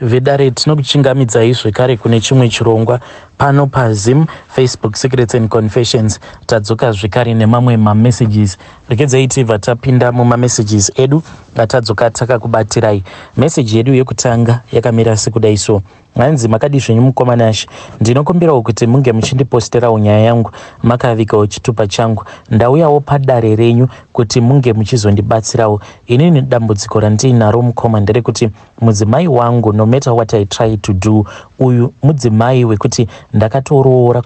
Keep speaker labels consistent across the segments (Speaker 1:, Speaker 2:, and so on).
Speaker 1: Vedare tinokuchingamidzai zvekare kune chimwe chirongwa pano paZim Facebook Secrets and Confessions. Tadzoka zvekare nemamwe mamessages. Rekedzai tibva tapinda mumamessages edu atadzoka takakubatirai. Message yedu yekutanga yakamira sekudai so. Mwanzi makadi zvenyu mukomanashi. Ndinokumbirawo kuti munge muchindiposterawo nyaya yangu makavikawo chitupa changu. Ndauyawo padare renyu kuti munge muchizondibatsirawo. Inini dambudziko randinaro mukoma nderekuti mudzimai wangu, no matter what I try to do, uyu mudzimai wekuti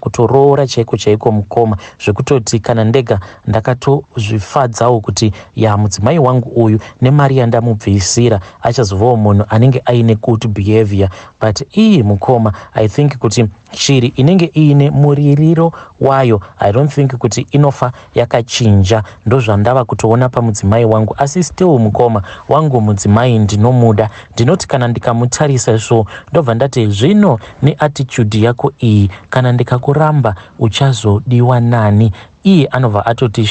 Speaker 1: kutoroora chaiko mukoma zvekutoti kana ndega ndakatozvifadzawo kuti ya mudzimai wangu uyu nemari yandamubvisira achazovawo munhu anenge aine good behavior. But mukoma, I think kuti shiri inenge iine muririro wayo, I don't think kuti inofa yakachinja. Ndozvandava kutoona pamudzimai wangu, asi still mukoma wangu mudzimai ndinomuda. Ndinoti kana ndikamutarisa so ndobva ndati zvino neattitude yako iyi kana ndikakuramba uchazodiwa nani. Iye anobva atoti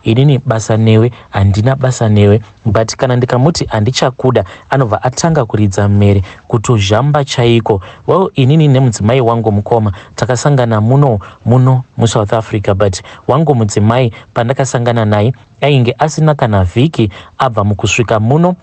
Speaker 1: inini basa newe handina basa newe, but kana ndikamuti handichakuda anobva atanga kuridza mhere kutozhamba chaiko. Well, inini nemudzimai wangu mukoma takasangana muno muSouth Africa, but wangu mudzimai pandakasangana naye ainge asina kana vhiki abva mukusvika muno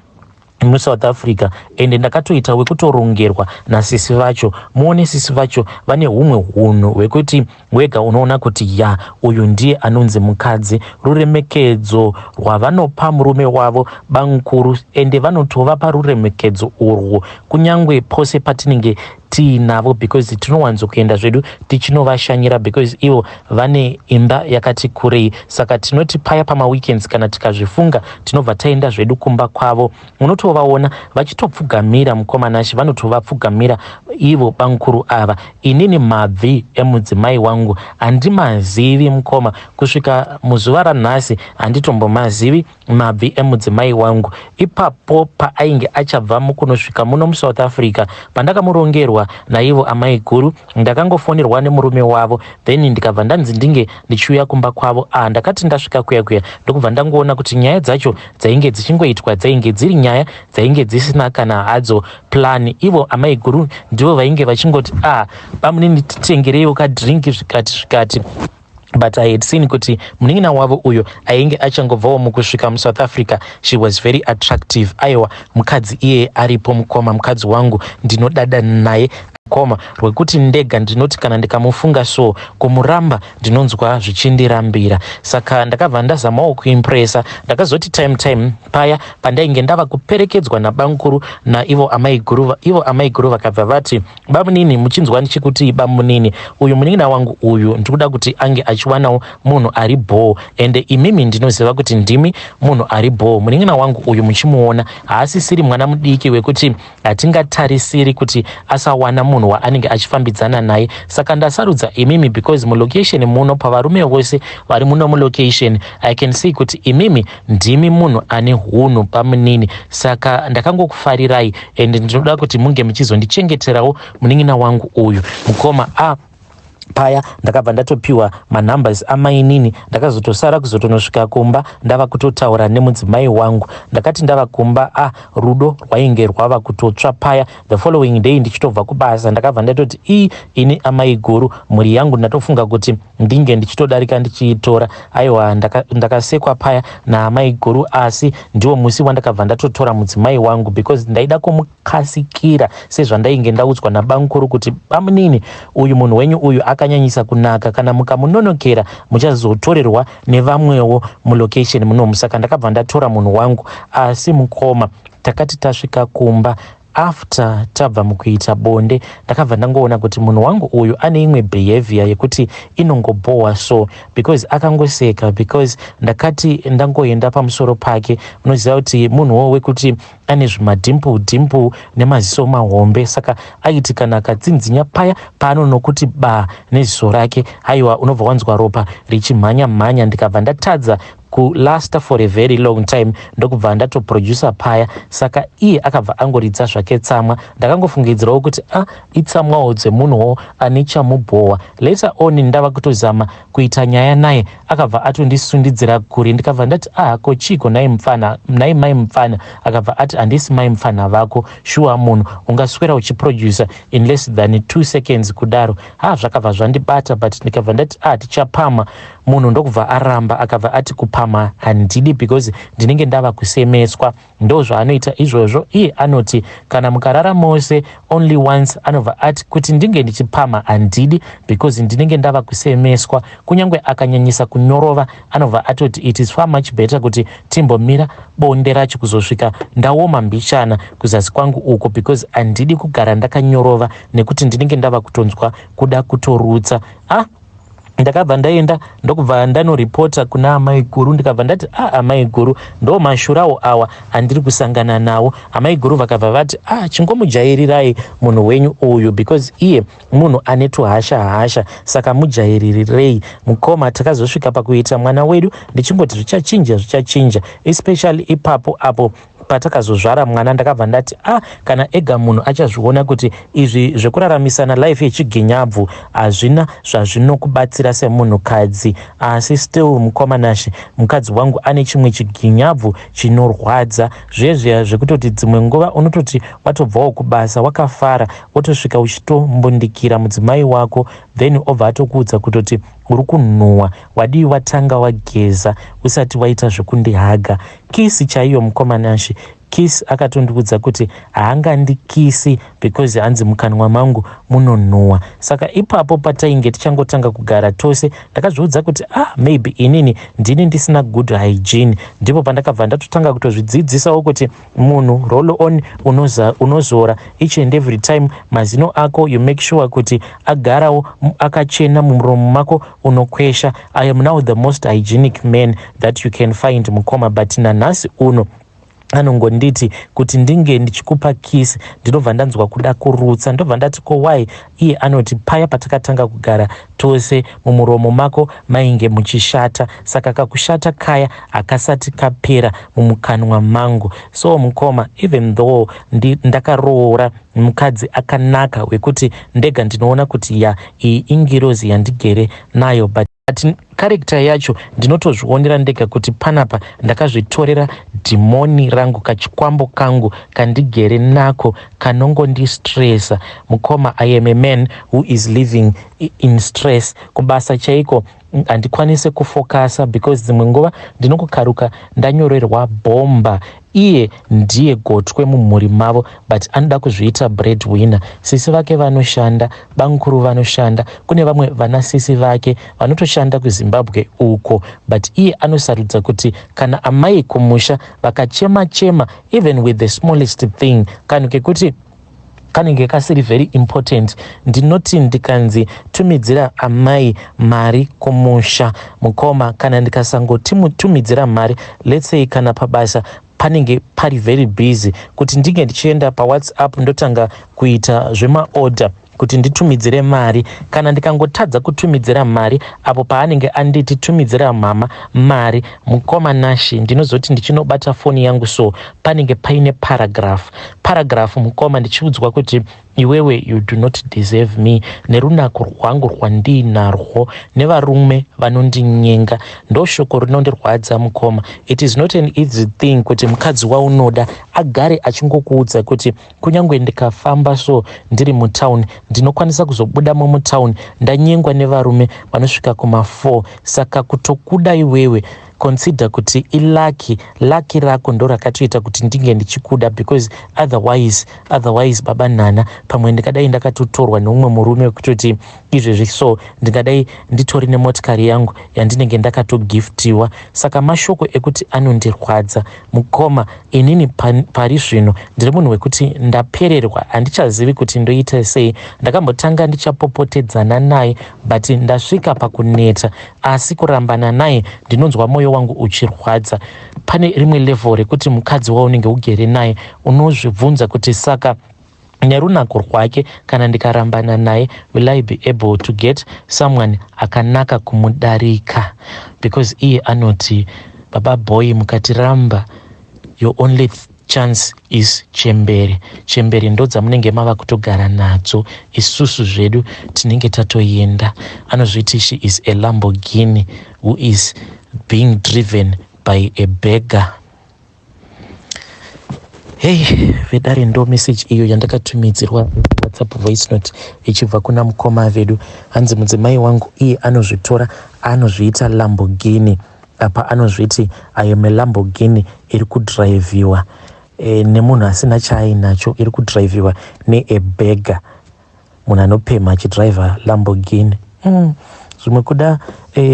Speaker 1: muSouth Africa, ende ndakatoita wekutorongerwa nasisi vacho. Muone sisi vacho vane humwe hunhu hwekuti wega unoona kuti uyu ndiye anonzi mukadzi. Ruremekedzo rwavanopa murume wavo bankuru, ende vanotovapa ruremekedzo urwu kunyangwe pose patinenge tiinavo, because tinowanzokuenda zvedu tichinovashanyira because ivo vane imba yakati kurei. Saka tinoti paya pamaweekends kana tikazvifunga tinobva taenda zvedu kumba kwavo. Unotovaona vachitopfugamira mukomanashi, vanotovapfugamira ivo bankuru ava. Inini mabvi emudzimai wangu handimazivi mukoma, kusvika muzuva ranhasi handitombomazivi mabvi emudzimai wangu. Ipapo paainge achabva mukunosvika muno muSouth Africa, pandakamurongerwa naivo amai guru, ndakangofonerwa nemurume wavo, then ndikabva ndanzi ndinge ndichiuya kumba kwavo. Ndakati ndasvika kuya ndokubva ndangoona kuti nyaya dzacho dzainge dzichingoitwa dzainge dziri nyaya dzainge dzisina kana hadzo plan. Ivo amai guru ndivo vainge vachingoti bamunini titengereiwo kadhiringi zvikati. But I had seen kuti munin'ina wavo uyo ainge achangobvawo mukusvika muSouth Africa. She was very attractive. Aiwa, mukadzi iye aripo mukoma, mukadzi wangu ndinodada naye koma rwekuti ndega ndinoti kana ndikamufunga so kumuramba ndinonzwa zvichindirambira. Saka ndakabva ndazamawo kuimpresa. Ndakazoti time paya pandainge ndava kuperekedzwa nabankuru naivo amai guru. Ivo amai guru vakabva vati, bamunini muchinzwa ndichikuti bamunini uyu munin'ina wangu uyu ndikuda kuti ange achiwanawo munhu ari bho, ende imimi ndinoziva kuti ndimi munhu ari bho. Munin'ina wangu uyu muchimuona haasisiri mwana mudiki wekuti hatingatarisiri kuti asawana munhu waanenge achifambidzana naye. Saka ndasarudza imimi because mulocation muno pavarume vose vari muno mulocation I can see kuti imimi ndimi munhu ane hunhu pamunini. Saka ndakangokufarirai ende ndinoda kuti munge muchizondichengeterawo munin'ina wangu uyu mukoma. Paya ndakabva ndatopiwa manumbers amainini, ndakazotosara kuzotonosvika kumba ndava kutotaura nemudzimai wangu. Ndakati ndava kumba rudo rwainge rwava kutotsva paya. The following day ndichitobva kubasa ndakabva ndatoti ini amai guru mhuri yangu ndatofunga kuti ndinge ndichitodarika ndichiitora. Aiwa, ndakasekwa paya naamai guru, asi ndiwo musi wandakabva ndatotora mudzimai wangu because ndaida kumukasikira sezvandainge ndaudzwa nabankuru kuti bamunini uyu munhu wenyu uyu akanyanyisa kunaka, kana mukamunonokera muchazotorerwa nevamwewo mulocation munomu. Saka ndakabva ndatora munhu wangu, asi mukoma takati tasvika kumba after tabva mukuita bonde ndakabva ndangoona kuti munhu wangu uyu ane imwe behavior yekuti inongobohwa so because akangoseka, because ndakati ndangoenda pamusoro pake. Unoziva kuti munhuwo wekuti ane zvimadhimpu nemaziso mahombe. Saka aiti kana akatsinzinya paya paanonokuti neziso rake, haiwa unobva wanzwa ropa richimhanya. Ndikabva ndatadza kulasta for a very long time ndokubva ndatoproducer paya. Saka iye akabva angoridza zvake tsamwa. Ndakangofungidzirawo kuti itsamwawo dzemunhuwo ane chamubhowa. Later on ndava kutozama kuita nyaya naye, akabva atondisundidzira kure. Ndikabva ndati ko chiko nai mai mufana. Akabva ati handisi mai mufana vako, shuwa munhu ungaswera uchiproducer in less than 2 seconds kudaro. Zvakabva zvandibata, but ndikabva ndati tichapama. Munhu ndokubva aramba, akabva ati kupama handidi because ndinenge ndava kusemeswa. Ndo zvaanoita izvozvo. Iye anoti kana mukarara mose only once, anobva ati kuti ndinge ndichipama handidi because ndinenge ndava kusemeswa. Kunyange akanyanyisa kunyorova, anobva atoti it is far much better kuti timbomira bonde racho kuzosvika ndaoma mbichana kuzasi kwangu uko, because handidi kugara ndakanyorova nekuti ndinenge ndava kutonzwa kuda kutorutsa. Ndakabva ndaenda ndokubva ndanoripota kuna amai guru. Ndikabva ndati amai guru ndo mashurawo awa andiri kusangana nawo. Amai guru vakabva vati chingomujairirai munhu wenyu uyu because iye munhu ane tuhasha, saka mujairirei. Mukoma takazosvika pakuita mwana wedu ndichingoti zvichachinja especially ipapo apo patakazozvara mwana. Ndakabva ndati kana ega munhu achazviona kuti izvi zvekuraramisana life yechiginyabvu hazvina zvazvinokubatsira semunhukadzi, asi still mukomanashi mukadzi wangu ane chimwe chiginyabvu chinorwadza zvezviya zvekutoti dzimwe nguva unototi watobvawo kubasa wakafara, wotosvika uchitombundikira mudzimai wako, then obva atokuudza kutoti uri kunhuhwa, wadii watanga wageza usati waita zvekundihaga. Kisi chaiyo mukomanashi. Kisi akatondiudza kuti haangandikisi because hanzi mukanwa mangu munonhuhwa. Saka ipapo patainge tichangotanga kugara tose, ndakazviudza kuti maybe inini ndini ndisina good hygiene. Ndipo pandakabva ndatotanga kutozvidzidzisawo kuti munhu roll on unozora each and every time mazino ako you make sure kuti agarawo akachena, mumuromo mako unokwesha. I am now the most hygienic man that you can find mukoma, but nanhasi uno anongonditi kuti ndinge ndichikupa kisi ndinobva ndanzwa kuda kurutsa. Ndobva ndati why? Iye anoti paya patakatanga kugara tose mumuromo mako mainge muchishata, saka kakushata kaya akasati kapera mumukanwa mangu. So mukoma, even though ndakaroora mukadzi akanaka wekuti ndega ndinoona kuti iyi ingirozi yandigere nayo, but character yacho ndinotozvionera ndega kuti panapa ndakazvitorera dhimoni rangu, kachikwambo kangu kandigere nako kanongondistressa. Mukoma, I am a man who is living in stress. Kubasa chaiko handikwanise kufokasa because dzimwe nguva ndinokukaruka ndanyorerwa bhomba. Iye ndiye gotwe mumhuri mavo, but anoda kuzviita breadwinner. Sisi vake vanoshanda, bangukuru vanoshanda, kune vamwe vana sisi vake vanotoshanda kuZimbabwe uko, but iye anosarudza kuti kana amai kumusha vakachema even with the smallest thing, kanhu kekuti kanenge kasiri very important, ndinoti ndikanzi tumidzira amai mari kumusha. Mukoma, kana ndikasangotumidzira mari, let's say kana pabasa panenge pari very busy, kuti ndinge ndichienda paWhatsApp ndotanga kuita zvemaorder kuti nditumidzire mari, kana ndikangotadza kutumidzira mari apo paanenge anditi tumidzira mama mari, mukoma nashi ndinozoti ndichinobata foni yangu so panenge paine paragraph mukoma, ndichiudzwa kuti iwewe you do not deserve me, nerunako rwangu rwandinarwo, nevarume vanondinyenga, ndo shoko rinondirwadza mukoma. It is not an easy thing kuti mukadzi waunoda agare achingokuudza kuti kunyange ndikafamba so ndiri mutauni ndinokwanisa kuzobudamo mutauni ndanyengwa nevarume vanosvika kuma4. Saka kutokuda iwewe consider kuti ilaki rako ndo rakatoita kuti ndinge ndichikuda, because otherwise baba nana pamwe ndikadai ndakatotorwa neumwe murume wekutoti izvezvi so ndingadai nditori nemotikari yangu yandinenge ndakatogiftiwa. Saka mashoko ekuti anondirwadza mukoma. Inini pari zvino ndiri munhu wekuti ndapererwa, handichazivi kuti ndoita sei. Ndakambotanga ndichapopotedzana naye but ndasvika pakuneta, asi kurambana naye ndinonzwa moyo wangu uchirwadza. Pane rimwe level rekuti mukadzi waunenge ugere naye unozvibvunza kuti saka nerunako rwake kana ndikarambana naye will I be able to get someone akanaka kumudarika, because iye anoti baba boy mukatiramba, your only chance is chembere. Chembere ndo dzamunenge mava kutogara nadzo, isusu zvedu tinenge tatoenda. Anozviti she is a Lamborghini who is being driven by a beggar. Hey, vedare ndo message iyo yandakatumidzirwa WhatsApp voice note ichibva kuna mukoma vedu. Hanzi mudzimai wangu iye anozvitora anozviita Lamborghini. Apa anozviti I am a Lamborghini iri kudriviwa nemunhu asina chaainacho, iri kudriviwa neebega, munhu anopema achidriva Lamborghini. Zvimwe kuda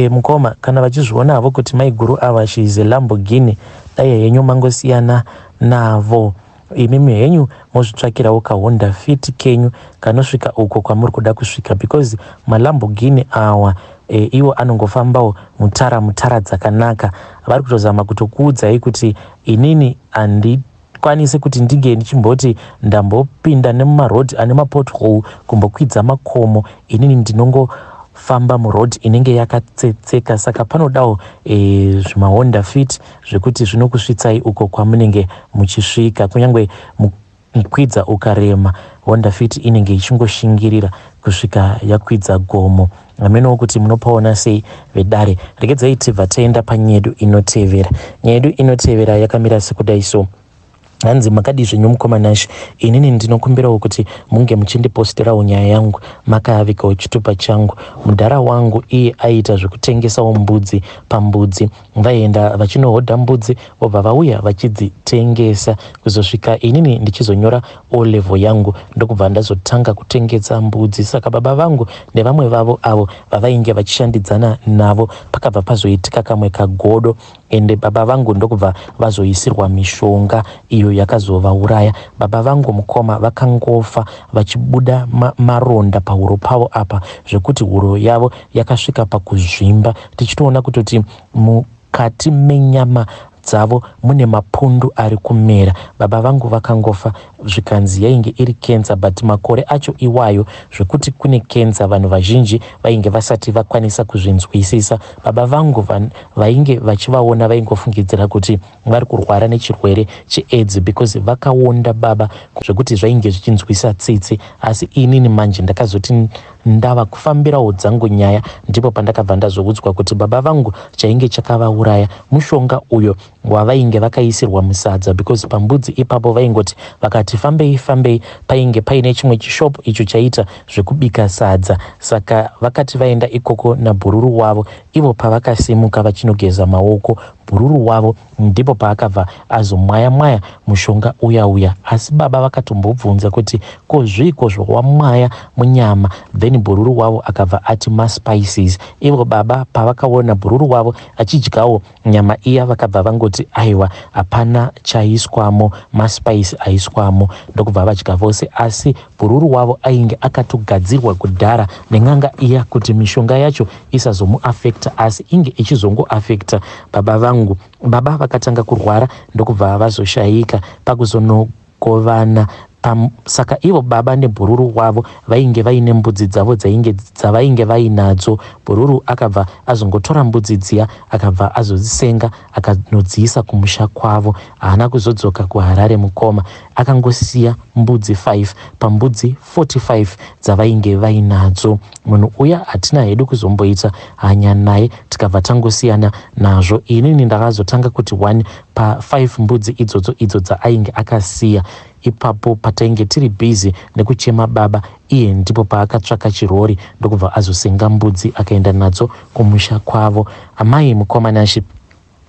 Speaker 1: mukoma kana vachizviona havo kuti maiguru ava she is a Lamborghini, dai henyu mangosiyana navo. Imimi henyu mozvitsvakirawo kaHonda Fit kenyu kanosvika uko kwamuri kuda kusvika, because maLamborghini awa iwo anongofambawo mutara dzakanaka. Vari kutozama kutokuudzai kuti inini handikwanisi kuti ndinge ndichimboti ndambopinda nemumarodhi ane mapothole kumbokwidza makomo. Inini ndinongofamba murodhi inenge yakatsetseka, saka panodawo zvimaHonda Fit zvekuti zvinokusvitsai uko kwamunenge muchisvika. Kunyange mukwidza ukarema, Honda Fit inenge ichingoshingira kusvika yakwidza gomo. Amenowo kuti munopaona sei vedare. Regedzai tibva taenda panyaya yedu inotevera. Nyaya yedu inotevera yakamira sekudai so. Hanzi makadi zvenyu mukoma Nash, inini ndinokumbirawo kuti munge muchindiposterawo nyaya yangu makavikawo chitupa changu. Mudhara wangu iye aita zvekutengesawo mbudzi pambudzi, vaenda vachinohodha mbudzi vobva vauya vachidzitengesa, kuzosvika inini ndichizonyora O level yangu ndokubva ndazotanga kutengesa mbudzi. Saka baba vangu nevamwe vavo avo vavainge vachishandidzana navo pakabva pazoitika kamwe kagodo, ende baba vangu ndokubva vazoisirwa mishonga iyo yakazovauraya. Baba vangu mukoma vakangofa vachibuda maronda pahuro pavo apa zvekuti huro yavo yakasvika pakuzvimba, tichitoona kutoti mukati menyama dzavo mune mapundu ari kumera. Baba vangu vakangofa zvikanzi yainge iri kenza, but makore acho iwayo zvekuti kune kenza vanhu vazhinji vainge vasati vakwanisa kuzvinzwisisa. Baba vangu vainge vachivaona vaingofungidzira kuti vari kurwara nechirwere cheAIDS because vakaonda baba zvekuti zvainge zvichinzwisa tsitsi. Asi inini manje ndakazoti ndava kufambirawo dzangu nyaya, ndipo pandakabva ndazoudzwa kuti baba vangu chainge chakavauraya mushonga uyo wavainge vakaisirwa musadza, because pambudzi ipapo vaingoti vakati fambei painge paine chimwe chishopu icho chaita zvekubika sadza. Saka vakati vaenda ikoko nabhururu wavo, ivo pavakasimuka vachinogeza maoko, bhururu wavo ndipo paakabva azomwaya mushonga uya. Asi baba vakatombobvunza kuti ko zviko zvawamwaya munyama, then bhururu wavo akabva ati maspices. Ivo baba pavakaona bhururu wavo achidyawo nyama iya vakabva vangoti aiwa hapana chaiswamo, maspice aiswamo, ndokubva vadya vose. Asi bhururu wavo ainge akatogadzirwa kudhara nen'anga iya kuti mishonga yacho isazomuafekta, asi inge ichizongoafekta baba vangu. Baba vakatanga kurwara ndokubva vazoshayika pakuzonogovana. Saka ivo baba nebhururu wavo vainge vaine mbudzi dzavo dzavainge vainadzo. Bhururu akabva azongotora mbudzi dziya akabva azodzisenga akanodziisa kumusha kwavo. Haana kuzodzoka kuHarare mukoma, akangosiya mbudzi 5 pambudzi 45 dzavainge vainadzo. Munhu uya hatina hedu kuzomboita hanya naye, tikabva tangosiyana nazvo. Inini ndakazotanga kuti 1 pa5 mbudzi idzo dzaainge akasiya. Ipapo patainge tiri busy nekuchema baba, iye ndipo paakatsvaka chirori ndokubva azosenga mbudzi akaenda nadzo kumusha kwavo. Amai mukoma Nash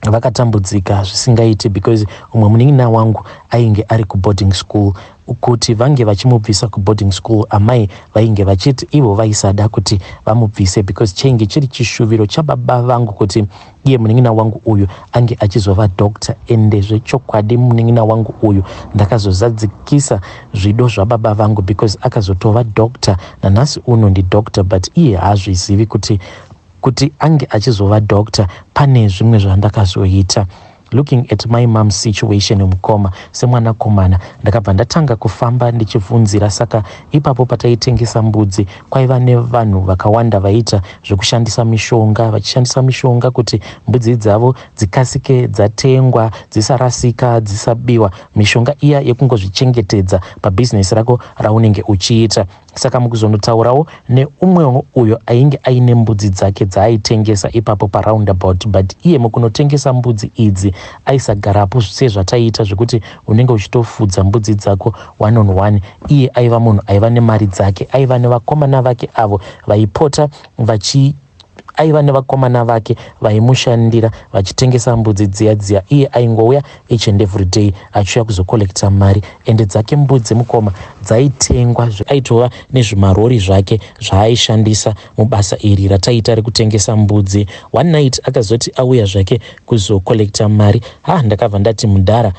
Speaker 1: vakatambudzika zvisingaiti because umwe munin'ina wangu ainge ari kuboarding school. Kuti vange vachimubvisa kuboarding school, amai vainge vachiti ivo vaisada kuti vamubvise because chainge chiri chishuviro chababa vangu kuti iye munin'ina wangu uyu ange achizova doctor. Ende zvechokwadi munin'ina wangu uyu ndakazozadzikisa zvido zvababa vangu because akazotova doctor, nanhasi uno ndi doctor, but iye haazvizivi kuti ange achizova doctor pane zvimwe zvandakazoita. looking at my mom's situation mukoma semwanakomana ndakabva ndatanga kufamba ndichibvunzira. Saka ipapo pataitengesa mbudzi kwaiva nevanhu vakawanda vaita zvekushandisa mishonga, vachishandisa mishonga kuti mbudzi dzavo dzikasike dzatengwa, dzisarasika, dzisabiwa, mishonga iya yekungozvichengetedza pabhizinesi rako raunenge uchiita. Saka mukuzonotaurawo neumwewo uyo ainge aine mbudzi dzake dzaaitengesa ipapo paroundabout, but iye mukunotengesa mbudzi idzi aisagarapo sezvataiita zvekuti unenge uchitofudza mbudzi dzako one on one. Iye aiva munhu aiva nemari dzake, aiva nevakomana vake avo vaipota aiva nevakomana vake vaimushandira vachitengesa mbudzi dziya. Iye aingouya each and every day achiuya kuzokolekta mari, ende dzake mbudzi mukoma dzaitengwa, aitova nezvimarori zvake zvaaishandisa mubasa iri rataita rekutengesa mbudzi. One night akazoti auya zvake kuzokolekta mari, ndakabva ndati mudhara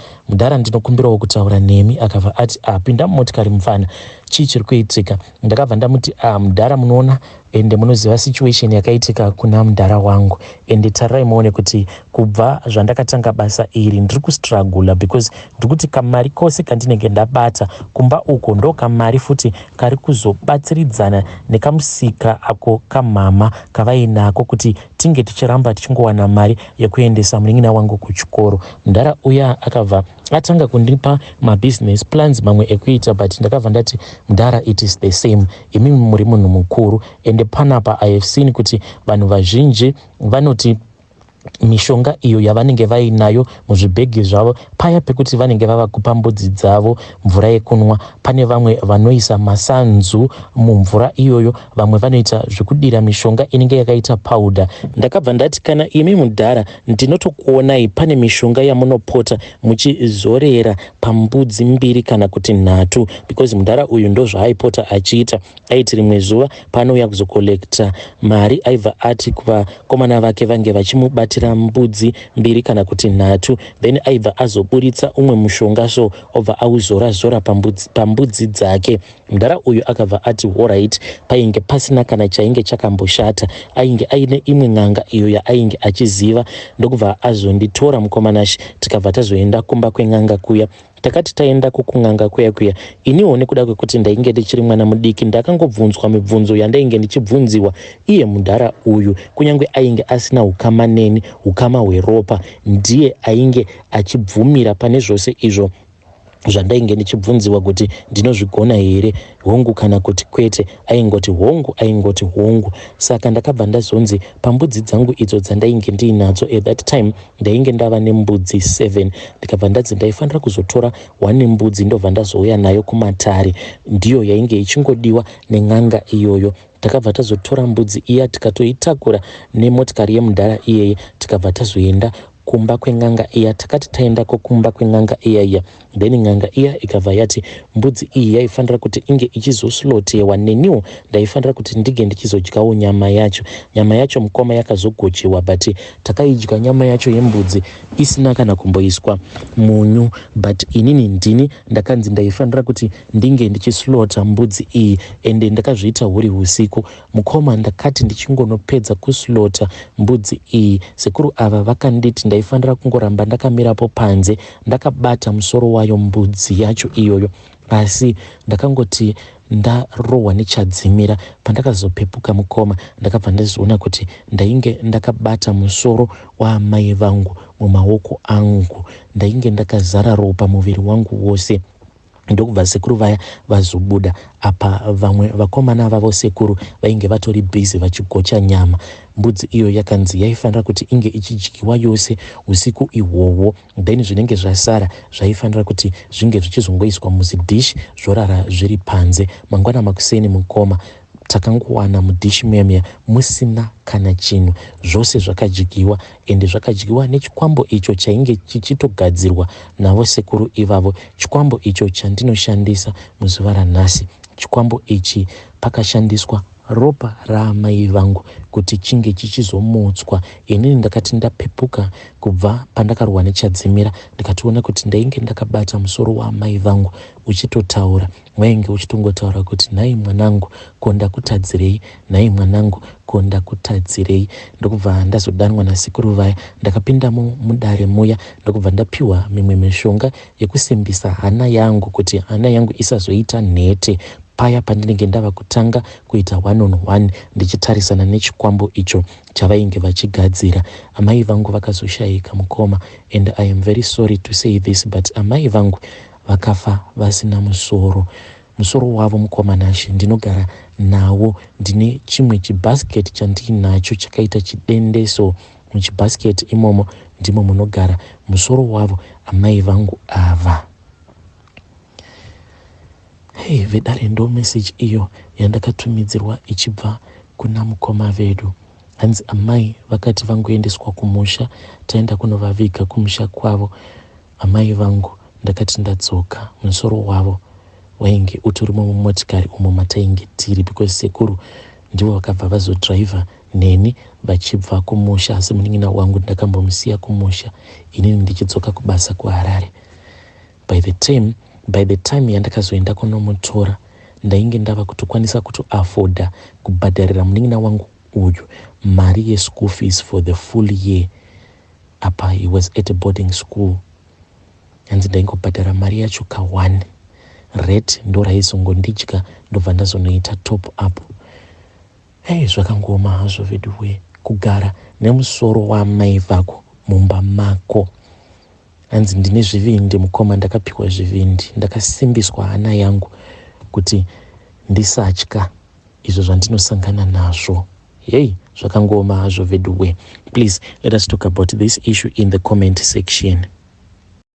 Speaker 1: ndinokumbirawo kutaura nemi. Akabva ati pinda mumotikari mufana, chii chiri kuitika? Ndakabva ndamuti mudhara, munoona ende munoziva situation yakaitika kuna mudhara wangu, ende tararai muone kuti kubva zvandakatanga basa iri ndiri kustruggle because ndiri kuti kamari kose kandinenge ndabata kumba uko ndo kamari futi kari kuzobatsiridzana nekamusika ako kamama kavainako kuti tinge tichiramba tichingowana mari yekuendesa munin'ina wangu kuchikoro. Mudhara uya akabva atanga kundipa mabusiness plans mamwe ekuita, but ndakabva ndati mudhara, it is the same, imi muri munhu mukuru, ende panapa I have seen kuti vanhu vazhinji vanoti mishonga iyo yavanenge vainayo muzvibhegi zvavo paya pekuti vanenge vava kupa mbudzi dzavo mvura yekunwa, pane vamwe vanoisa masanzu mumvura iyoyo, vamwe vanoita zvekudira mishonga inenge yakaita powder. Ndakabva ndati kana imi mudhara ndinotokuonai pane mishonga yamunopota muchizorera pambudzi 2 kana kuti 3, because mudhara uyu ndo zvaaipota achiita. Aiti rimwe zuva panouya kuzokolekta mari aibva ati kuvakomana vake vange vachimubatira mbudzi 2 kana kuti 3, then aibva azoburitsa umwe mushonga so obva auzora pambudzi dzake. Mudhara uyu akabva ati alright, painge pasina kana chainge chakamboshata, ainge aine imwe n'anga iyo yaainge achiziva, ndokubva azonditora mukomanashi tikabva tazoenda kumba kwen'anga kuya. Takati taenda kukung'anga kuya iniwo nekuda kwekuti ndainge ndichiri mwana mudiki ndakangobvunzwa mibvunzo yandainge ndichibvunziwa. Iye mudhara uyu kunyange ainge asina ukama neni, ukama hweropa, ndiye ainge achibvumira pane zvose izvo zvandainge ndichibvunziwa kuti ndinozvigona here, hongu kana kuti kwete. Aingoti hongu. Saka ndakabva ndazonzi pambudzi dzangu idzo dzandainge ndiinadzo at that time ndainge ndava nembudzi 7, ndikabva ndadzi ndaifanira kuzotora 1 mbudzi ndobva ndazouya nayo kumatare, ndiyo yainge ichingodiwa nen'anga iyoyo. Takabva tazotora mbudzi iya tikatoitakura nemotikari yemudhara iyeye tikabva tazoenda kumba kweng'anga iya. Takati taendako kumba kweng'anga iya, then ng'anga iya ikabva yati mbudzi iyi yaifanira kuti inge ichizoslotewa, neniwo ndaifanira kuti ndige ndichizodyawo nyama yacho mukoma yakazogochewa, but takaidya nyama yacho yembudzi isina kana kumboiswa munyu, but inini ndini ndakanzi ndaifanira kuti ndinge ndichislota mbudzi iyi, ende ndakazviita huri usiku. Mukoma ndakati ndichingonopedza kuslota mbudzi iyi, sekuru ava vakanditi ndaifanira kungoramba ndakamirapo panze ndakabata musoro wayo mbudzi yacho iyoyo, asi ndakangoti ndarohwa nechadzimira. Pandakazopepuka mukoma ndakabva ndazoona kuti ndainge ndakabata musoro waamai vangu mumaoko angu, ndainge ndakazara ropa muviri wangu wose. Ndokubva sekuru vaya vazobuda apa, vamwe vakomana vavo sekuru vainge vatori busy vachigocha nyama. Mbudzi iyo yakanzi yaifanira kuti inge ichidyiwa yose usiku ihwohwo, then zvinenge zvasara zvaifanira kuti zvinge zvichizongoiswa muzidishi zvorara zviri panze. Mangwana makuseni mukoma takangowana mudishi muyamya musina kana chinhu, zvose zvakadyiwa, ende zvakadyiwa nechikwambo icho chainge chichitogadzirwa navo sekuru ivavo, chikwambo icho chandinoshandisa muzuva ranhasi. Chikwambo ichi pakashandiswa ropa raamai vangu kuti chinge chichizomotswa. Inini ndakati ndapepuka kubva pandakarwa nechadzimira, ndikationa kuti ndainge ndakabata musoro waamai vangu uchitotaura. Wainge uchitongotaura kuti nhai mwanangu konda kutadzirei, nhai mwanangu konda kutadzirei. Ndokubva ndazodanwa nasekuru vaya, ndakapinda mudare muya, ndokubva ndapiwa mimwe mishonga yekusimbisa hana yangu kuti hana yangu isazoita nhete paya pandinenge ndava kutanga kuita 1-on-1 ndichitarisana nechikwambo icho chavainge vachigadzira. Amai vangu vakazoshayika mukoma, and I am very sorry to say this, but amai vangu vakafa vasina musoro. Musoro wavo mukomanashi ndinogara nawo, ndine chimwe chibhasiketi chandinacho chakaita chidendeso. Muchibhasiketi imomo ndimo munogara musoro wavo amai vangu ava. Hey, vedare ndo message iyo yandakatumidzirwa ichibva kuna mukoma vedu. Hanzi amai vakati vangoendeswa kumusha, taenda kunovaviga kumusha kwavo. Amai vangu ndakati ndadzoka, musoro wavo wainge utorimo mumotikari umo matainge tiri, because sekuru ndivo vakabva vazodhiraivha neni vachibva kumusha, asi munin'ina wangu ndakambomusiya kumusha, inini ndichidzoka kubasa kuHarare. By the time yandakazoenda kunomutora, ndainge ndava kutokwanisa kutoafoda kubhadharira munin'ina wangu uyu mari ye-school fees for the full year. Apa he was at a boarding school. Hanzi ndaingobhadhara mari yacho ka1 rate ndo raizongondidya, ndobva ndazonoita top up. Hey, zvakangoma hazvo veduwe kugara nemusoro waamai vako mumba mako. Hanzi ndine zvivindi mukoma, ndakapiwa zvivindi, ndakasimbiswa hana yangu kuti ndisatya izvo zvandinosangana nazvo. Hey, zvakangoma hazvo veduwe. Please let us talk about this issue in the comment section.